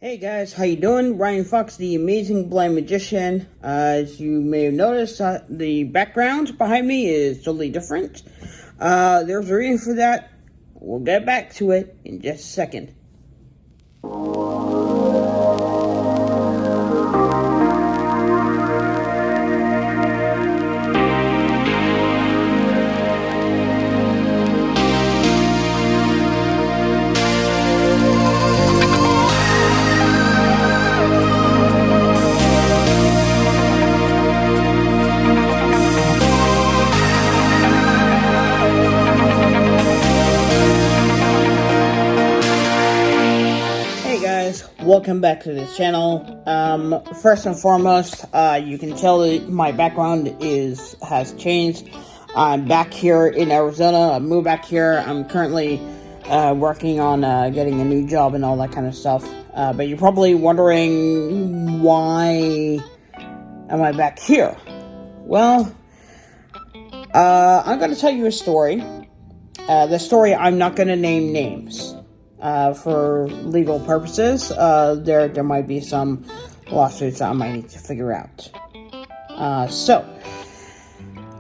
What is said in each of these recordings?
Hey guys, how you doing? Ryan Fox, the Amazing Blind Magician. As you may have noticed, the background behind me is totally different. There's a reason for that. We'll get back to it in just a second. Welcome back to this channel. First and foremost, you can tell that my background has changed. I'm back here in Arizona. I moved back here. I'm currently working on getting a new job and all that kind of stuff. But you're probably wondering, why am I back here? Well, I'm going to tell you a story. The story, I'm not going to name names. For legal purposes, there might be some lawsuits that I might need to figure out. So,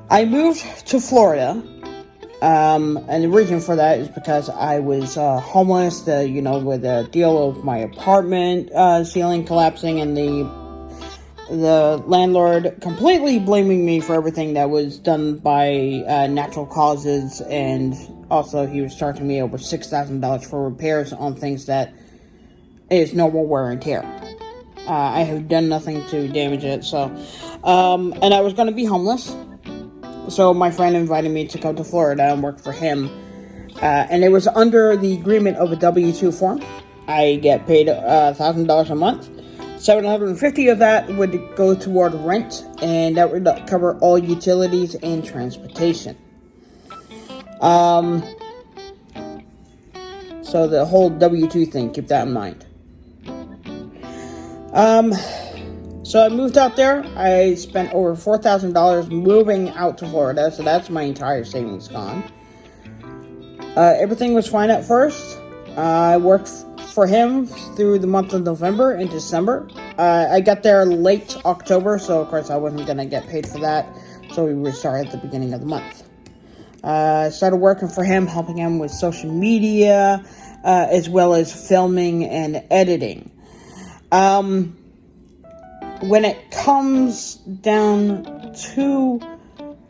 I moved to Florida, and the reason for that is because I was homeless, with the deal of my apartment ceiling collapsing and the landlord completely blaming me for everything that was done by natural causes, and also he was charging me over $6,000 for repairs on things that is normal wear and tear. I have done nothing to damage it, so and I was going to be homeless, so my friend invited me to come to Florida and work for him, and it was under the agreement of a W-2 form. I get paid $1,000 a month. $750 of that would go toward rent, and that would cover all utilities and transportation. So the whole W-2 thing, keep that in mind. So I moved out there. I spent over $4,000 moving out to Florida, so that's my entire savings gone. Everything was fine at first. I worked for him through the month of November and December. I got there late October, so of course I wasn't going to get paid for that, so we would start at the beginning of the month. I started working for him, helping him with social media, as well as filming and editing. When it comes down to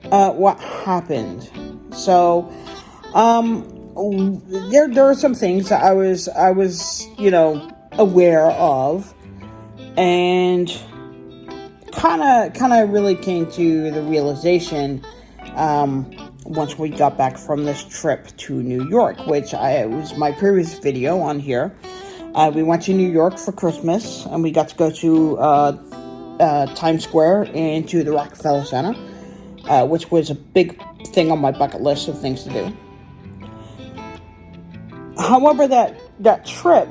what happened, so there are some things that I was aware of, and kind of really came to the realization once we got back from this trip to New York, which was my previous video on here. We went to New York for Christmas, and we got to go to Times Square and to the Rockefeller Center, which was a big thing on my bucket list of things to do. However, that trip,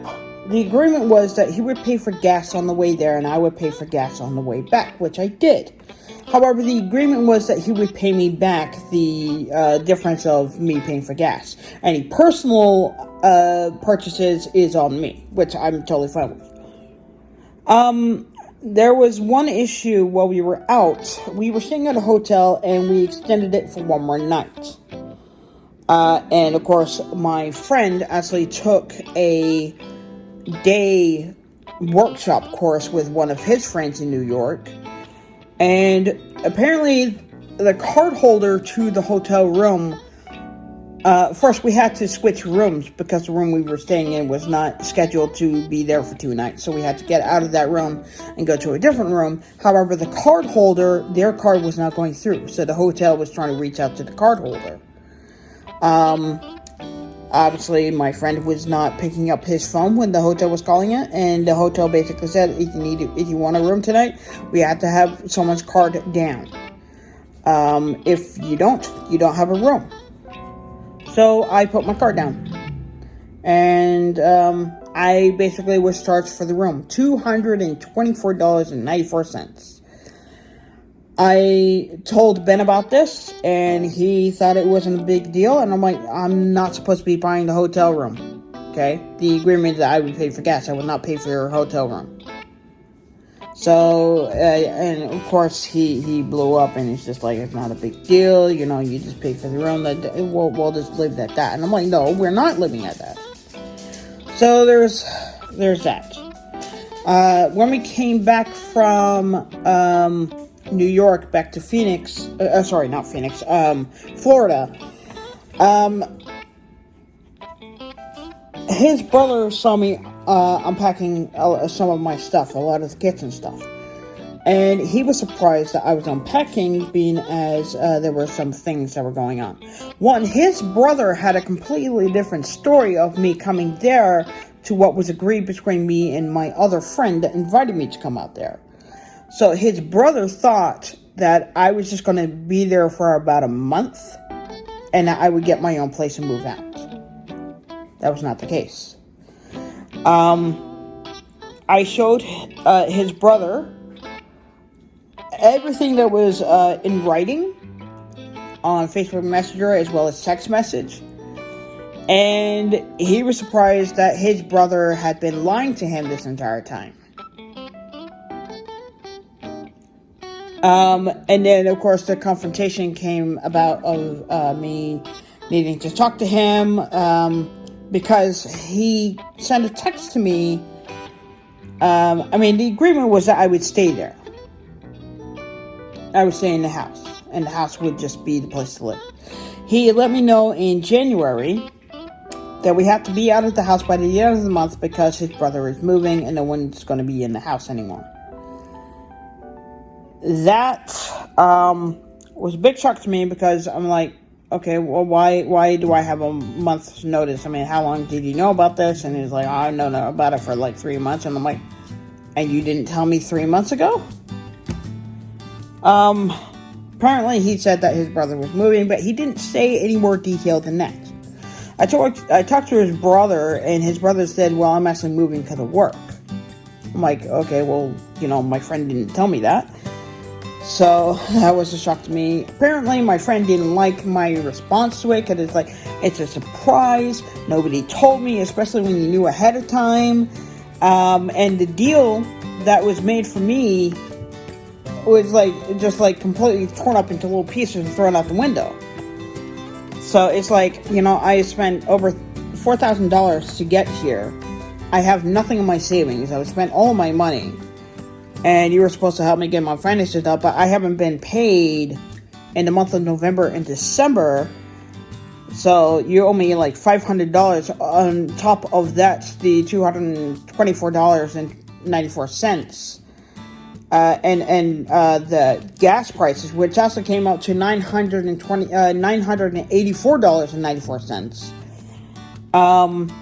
the agreement was that he would pay for gas on the way there and I would pay for gas on the way back, which I did. However, the agreement was that he would pay me back the difference of me paying for gas. Any personal purchases is on me, which I'm totally fine with. There was one issue while we were out. We were staying at a hotel and we extended it for one more night. And of course, my friend actually took a day workshop course with one of his friends in New York. And apparently, the card holder to the hotel room, first we had to switch rooms because the room we were staying in was not scheduled to be there for 2 nights. So we had to get out of that room and go to a different room. However, the card holder, their card was not going through. So the hotel was trying to reach out to the card holder. Obviously, my friend was not picking up his phone when the hotel was calling it, and the hotel basically said, if you want a room tonight, we have to have someone's card down. If you don't have a room. So I put my card down, and I basically was charged for the room $224.94. I told Ben about this, and he thought it wasn't a big deal, and I'm like, I'm not supposed to be buying the hotel room. Okay? The agreement that I would pay for gas. I would not pay for your hotel room. So, and of course, he blew up, and he's just like, it's not a big deal, you know, you just pay for the room, we'll just live at that. And I'm like, no, we're not living at that. So there's that. When we came back from New York back to Phoenix, Florida, his brother saw me unpacking some of my stuff, a lot of the kitchen stuff. And he was surprised that I was unpacking, being as there were some things that were going on. One, his brother had a completely different story of me coming there to what was agreed between me and my other friend that invited me to come out there. So his brother thought that I was just going to be there for about a month and that I would get my own place and move out. That was not the case. I showed his brother everything that was in writing on Facebook Messenger as well as text message. And he was surprised that his brother had been lying to him this entire time. And then, of course, the confrontation came about of me needing to talk to him because he sent a text to me. The agreement was that I would stay there. I would stay in the house, and the house would just be the place to live. He let me know in January that we have to be out of the house by the end of the month because his brother is moving and no one's going to be in the house anymore. That was a big shock to me because I'm like, okay, well, why do I have a month's notice? I mean, how long did you know about this? And he's like, oh, I know about it for like 3 months. And I'm like, and you didn't tell me 3 months ago? Apparently he said that his brother was moving, but he didn't say any more detail than that. I talked to his brother, and his brother said, well, I'm actually moving because of work. I'm like, okay, well, my friend didn't tell me that. So that was a shock to me. Apparently my friend didn't like my response to it because it's like, it's a surprise. Nobody told me, especially when you knew ahead of time. And the deal that was made for me was just completely torn up into little pieces and thrown out the window. So it's like, I spent over $4,000 to get here. I have nothing in my savings. I spent all my money. And you were supposed to help me get my finances up, but I haven't been paid in the month of November and December. So you owe me like $500 on top of that, the $224.94. And the gas prices, which also came out to $984.94.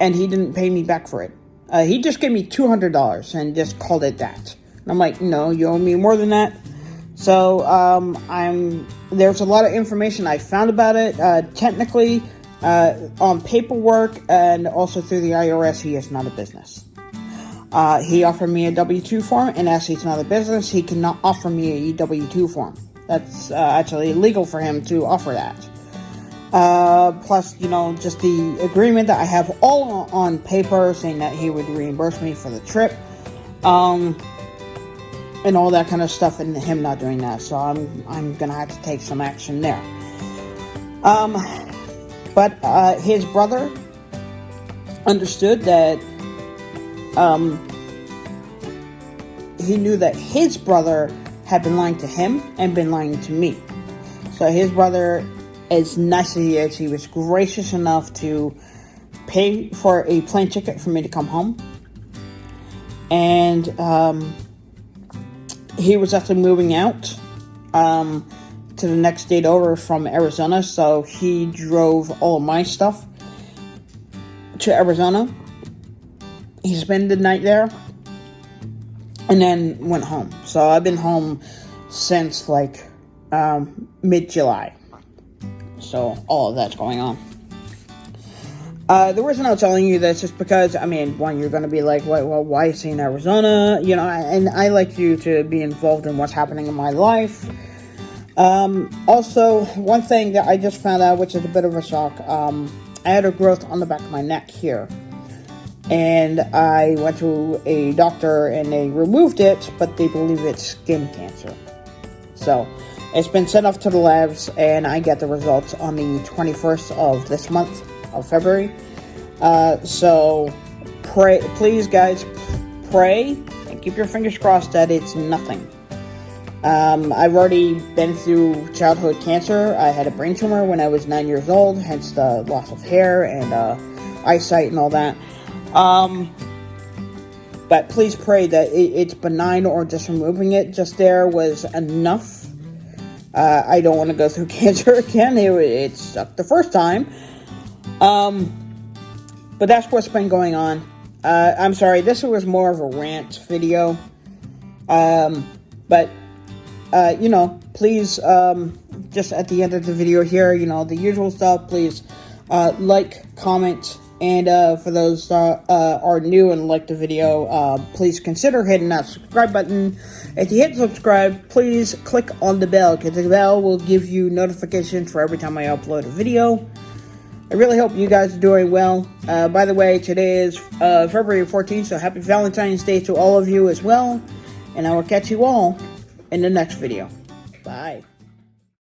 And he didn't pay me back for it. He just gave me $200 and just called it that. And I'm like, no, you owe me more than that. So there's a lot of information I found about it. Technically, on paperwork and also through the IRS, he is not a business. He offered me a W-2 form, and as he's not a business, he cannot offer me a W-2 form. That's actually illegal for him to offer that. Plus, just the agreement that I have all on paper saying that he would reimburse me for the trip, and all that kind of stuff, and him not doing that. So I'm gonna have to take some action there. But his brother understood that, he knew that his brother had been lying to him and been lying to me. So his brother, as nice as he is, he was gracious enough to pay for a plane ticket for me to come home. And he was actually moving out to the next state over from Arizona. So he drove all of my stuff to Arizona. He spent the night there and then went home. So I've been home since mid-July. So all of that's going on. The reason I'm telling you this is because, one, you're going to be like, why is he in Arizona? And I like you to be involved in what's happening in my life. Also, one thing that I just found out, which is a bit of a shock, I had a growth on the back of my neck here. And I went to a doctor and they removed it, but they believe it's skin cancer. So it's been sent off to the labs, and I get the results on the 21st of this month of February. So please guys, pray and keep your fingers crossed that it's nothing. I've already been through childhood cancer. I had a brain tumor when I was 9 years old, hence the loss of hair and eyesight and all that. But please pray that it's benign, or just removing it just there was enough. I don't want to go through cancer again. It sucked the first time. But that's what's been going on. I'm sorry, this was more of a rant video. But please, just at the end of the video here, the usual stuff, please, like, comment, and, for those, are new and like the video, please consider hitting that subscribe button. If you hit subscribe, please click on the bell, because the bell will give you notifications for every time I upload a video. I really hope you guys are doing well. By the way, today is, February 14th, so happy Valentine's Day to all of you as well, and I will catch you all in the next video. Bye.